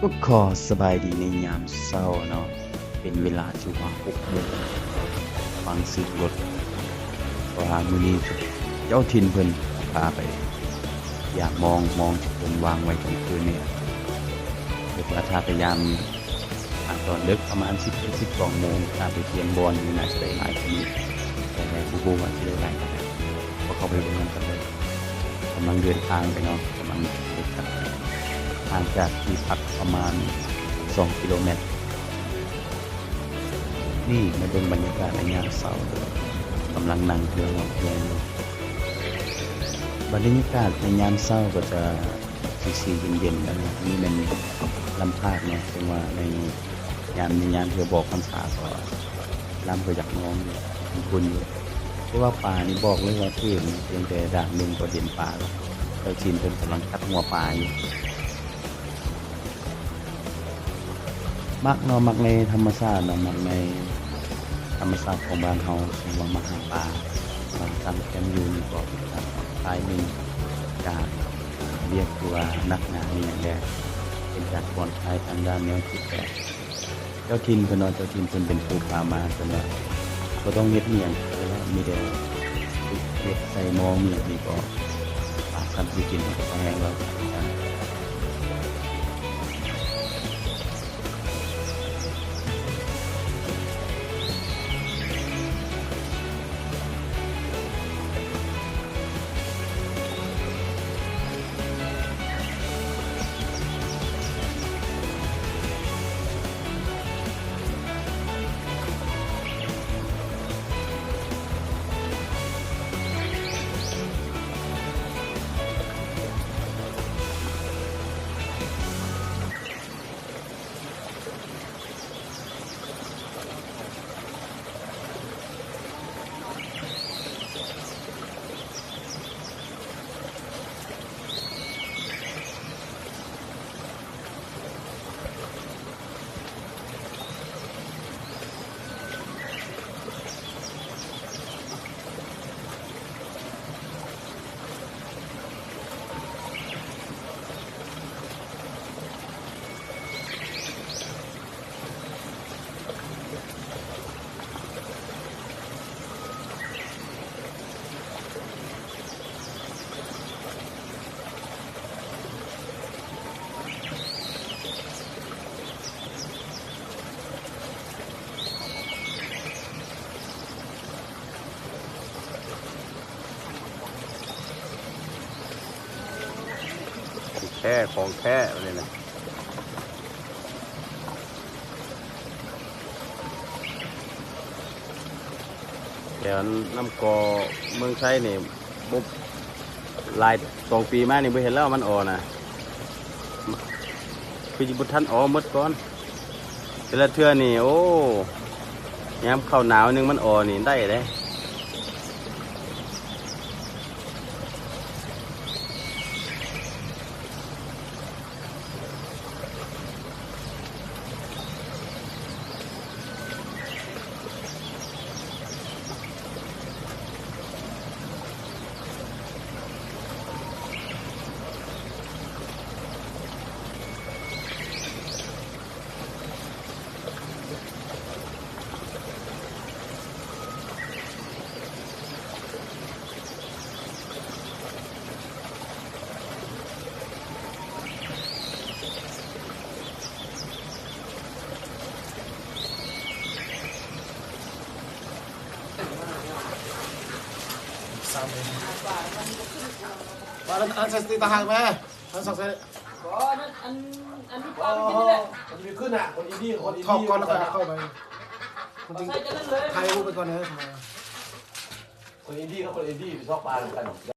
ก็ขอสบายดีในยามเช้าเนาะเป็นเวลาที่ว่า 6 โมงฟังสึกรถว่ามื้อนี้เจ้าถิ่นเพิ่นพาไปอยากมองที่เพิ่นวางไว้กลางคืนนี่เพิ่นว่าถ้าพยายามตอนดึกประมาณ 10-12 โมงถ้าไปเที่ยงบอนอยู่น่าจะได้หลายกว่านี้แต่บ่ฮู้ว่าสิได้หลายเท่าใดก็เข้าไปเบิ่งกันเลยกำลังเดินทางไปเนาะกำลังไปทางจากที่พักประมาณ2กิโลเมตรนี่มาดูบรรยากาศในยามเช้ากำลังนั่งเรือเรืออยู่บรรยากาศในยามเช้าก็จะสีๆเย็นๆแล้วนะนี่มันลำพากเนาะซึ่งว่าในยามเรือบอกพรรษาก็ลำก็อยากมองคุณอยู่เพราะว่าปลานี่บอกเลยว่าพื้นเพียงแต่ด่างนึงก็เห็นปลาแล้วเจ้าชินเพิ่นกำลังคัดหัวปลาอยู่มักเนาะมักในธรรมชาติเนาะมักในธรรมชาติของบ้านเฮาซึ่งว่ามาหาปลาตั้งแคมป์อยู่นี่ก็ตายนึงจากเรียกว่านักหนานี่แหละเป็นจากผ่อนคลายทางด้านแนวคิดแบบเจ้าถิ่นเพิ่นเนาะเจ้าถิ่นเพิ่นเป็นผู้พามาเพิ่นว่าบ่ต้องเฮ็ดอีหยังแล้วมีแต่เฮ็ดใส่หม้อมีนี่ก็ปลาคันสิกินก็แห้งแล้วของแท้เลยนะเดี๋ยวน้ำกอเมืองไทยนี่บุบลาย2 ปีมานี่บ่เห็นแล้วมันอ่อนะคือสิบ่ทันอ่อหมดก่อนแต่ละเทื่อนี่โอ้ยามเข้าหนาวนึงมันอ่อนี่ได้เด้ว่าอันสติตาหางแม่อันสักเซนบ่อันนี้ปลาไม่กินนี่แหละมันมีขึ้นอ่ะคนอีดี้ทอกก่อนแล้วก็เข้าไปมันจริงใครรู้ไปก่อนเนอะคนอีดี้ก็คนอีดี้ชอบปลากัน